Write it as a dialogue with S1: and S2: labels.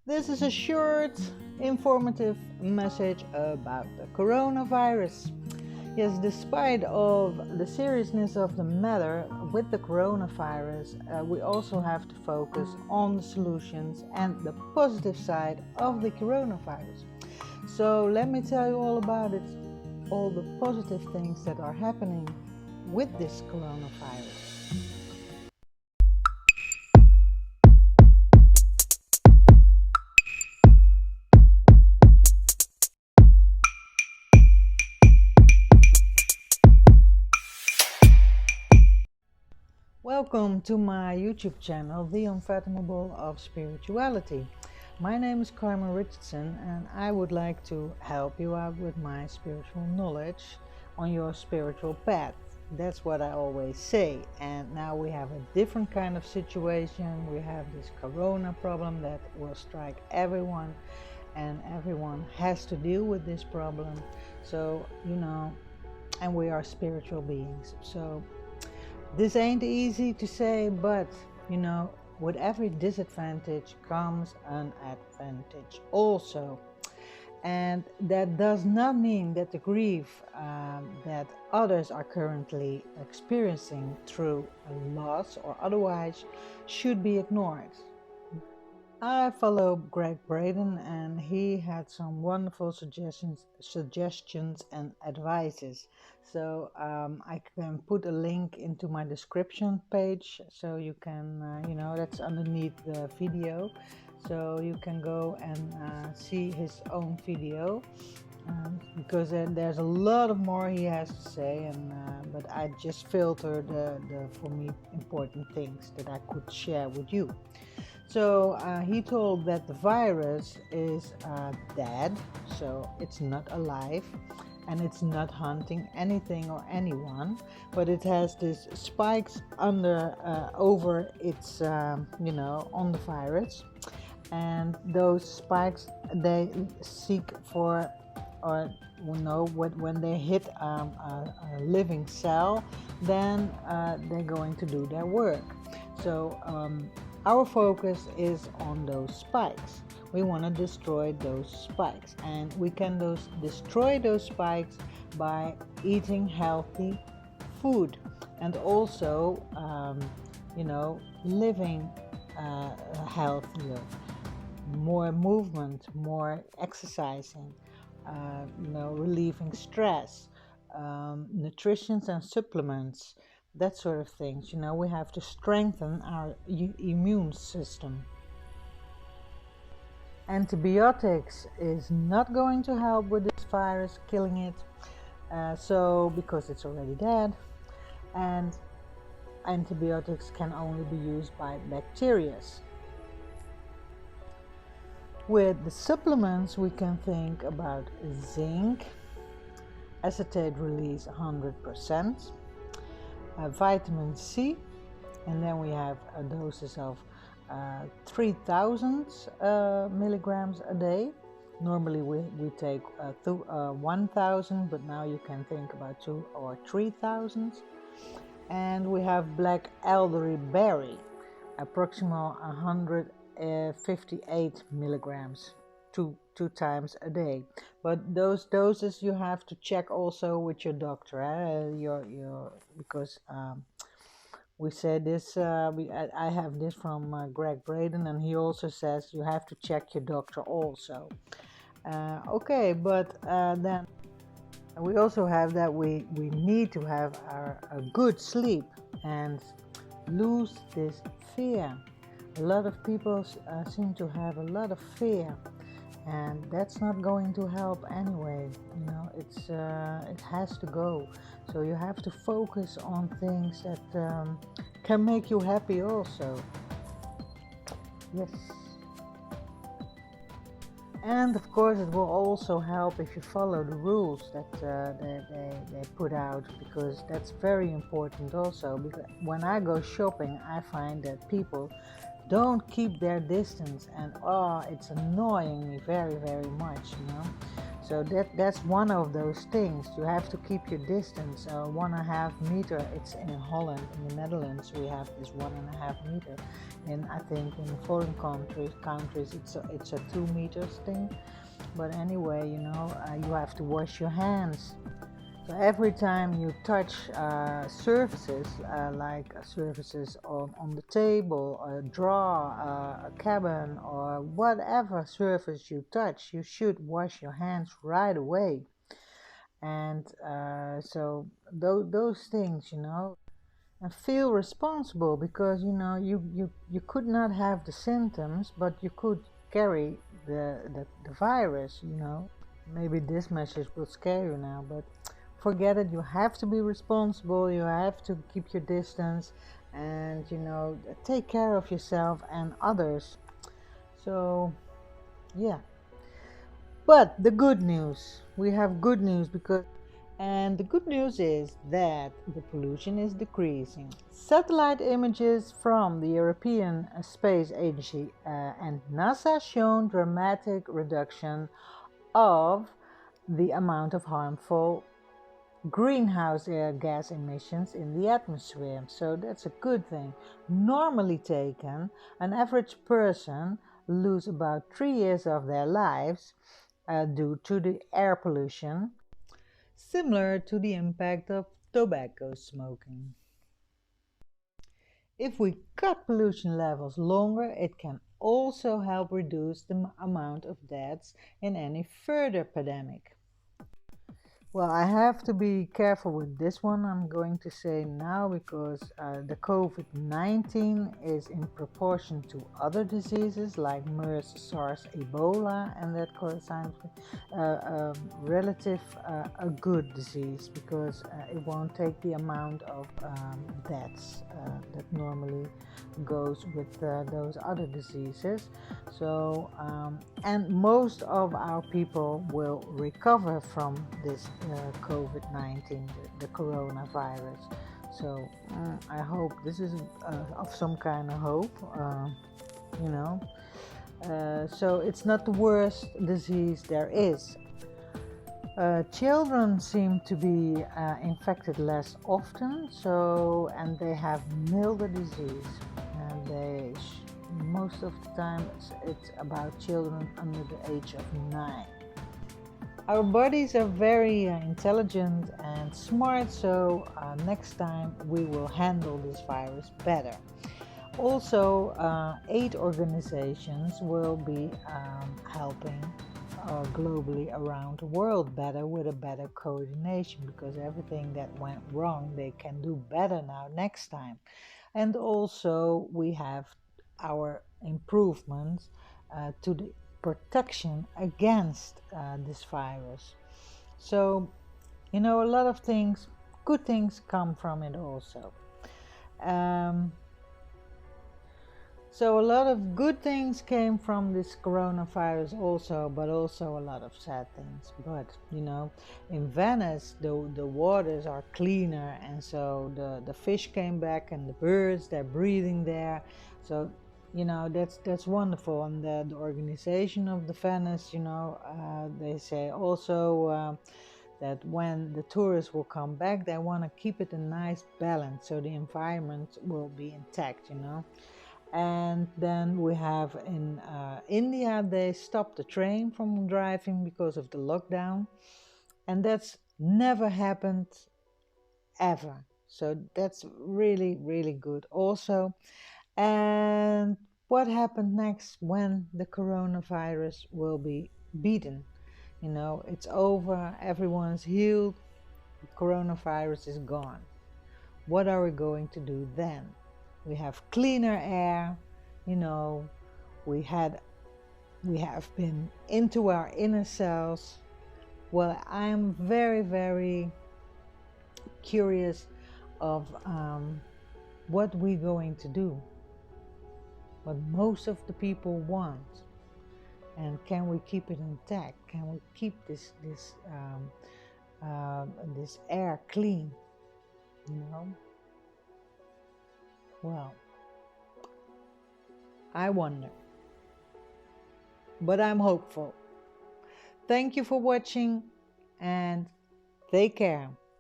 S1: This is a short, informative message about the coronavirus. Yes, despite of the seriousness of the matter with the coronavirus, we also have to focus on the solutions and the positive side of the coronavirus. So let me tell you all about it, all the positive things that are happening with this coronavirus. Welcome to my YouTube channel, The Unfathomable of Spirituality. My name is Carmen Richardson and I would like to help you out with my spiritual knowledge on your spiritual path. That's what I always say. And now we have a different kind of situation. We have this corona problem that will strike everyone, and everyone has to deal with this problem. So, and we are spiritual beings. So this ain't easy to say, but with every disadvantage comes an advantage also. And that does not mean that the grief that others are currently experiencing through a loss or otherwise should be ignored. I follow Braden and he had some wonderful suggestions and advices. So I can put a link into my description page, so you can, that's underneath the video. So you can go and see his own video, because there's a lot of more he has to say, and but I just filtered the for me important things that I could share with you. So he told that the virus is dead, so it's not alive, and it's not hunting anything or anyone, but it has these spikes over its, on the virus, and those spikes, they seek for, or when they hit a living cell, then they're going to do their work. So our focus is on those spikes. We want to destroy those spikes, and we can destroy those spikes by eating healthy food, and also living healthier, more movement, more exercising, relieving stress, nutrition and supplements, that sort of things. We have to strengthen our immune system. Antibiotics is not going to help with this virus, killing it, because it's already dead, and antibiotics can only be used by bacteria. With the supplements, we can think about zinc, acetate release 100%, vitamin C, and then we have doses of 3,000 milligrams a day. Normally we take 1,000, but now you can think about 2,000 or 3,000. And we have black elderberry, approximately 158 milligrams, two times a day. But those doses you have to check also with your doctor, because we said this. I have this from Braden, and he also says you have to check your doctor also. Okay, but then we also have that we need to have a good sleep and lose this fear. A lot of people seem to have a lot of fear, and that's not going to help anyway. It has to go. So you have to focus on things that can make you happy also. Yes. And of course it will also help if you follow the rules that they put out, because that's very important also. Because when I go shopping, I find that people don't keep their distance, and it's annoying me very, very much, So that's one of those things. You have to keep your distance. 1.5 meter. It's in Holland, in the Netherlands. We have this 1.5 meter, and I think in foreign countries it's a 2 meters thing. But anyway, you have to wash your hands. So every time you touch surfaces, like surfaces on the table, a drawer, a cabin, or whatever surface you touch, you should wash your hands right away. And so those things, and feel responsible, because you could not have the symptoms, but you could carry the virus. Maybe this message will scare you now, but forget it. You have to be responsible. You have to keep your distance, and take care of yourself and others. So yeah. But the good news, we have good news, and the good news is that the pollution is decreasing. Satellite images from the European Space Agency and NASA shown dramatic reduction of the amount of harmful greenhouse gas emissions in the atmosphere. So that's a good thing. Normally taken, an average person lose about 3 years of their lives due to the air pollution, similar to the impact of tobacco smoking. If we cut pollution levels longer, it can also help reduce the amount of deaths in any further pandemic. Well, I have to be careful with this one, I'm going to say now, because the COVID-19 is in proportion to other diseases like MERS, SARS, Ebola, and that corresponds relative a good disease, because it won't take the amount of deaths that normally goes with those other diseases. So and most of our people will recover from this COVID-19, the coronavirus. So I hope this is of some kind of hope, so it's not the worst disease there is. Children seem to be infected less often, and they have milder disease, and most of the time it's about children under the age of 9. Our bodies are very intelligent and smart, so next time we will handle this virus better. Also, aid organizations will be helping globally around the world better, with a better coordination, because everything that went wrong they can do better now next time. And also we have our improvements to the protection against this virus. So a lot of things, good things come from it also. So a lot of good things came from this coronavirus also, but also a lot of sad things. But in Venice the waters are cleaner, and so the fish came back, and the birds, they're breathing there. So that's wonderful. And the organization of the Venice, they say also that when the tourists will come back, they want to keep it a nice balance, so the environment will be intact. And then we have in India, they stopped the train from driving because of the lockdown, and that's never happened ever. So that's really, really good also. And what happened next when the coronavirus will be beaten? It's over, everyone's healed, the coronavirus is gone. What are we going to do then? We have cleaner air, we have been into our inner selves. Well, I'm very, very curious of what we're going to do, what most of the people want, and can we keep it intact? Can we keep this air clean? Well, I wonder, but I'm hopeful. Thank you for watching and take care.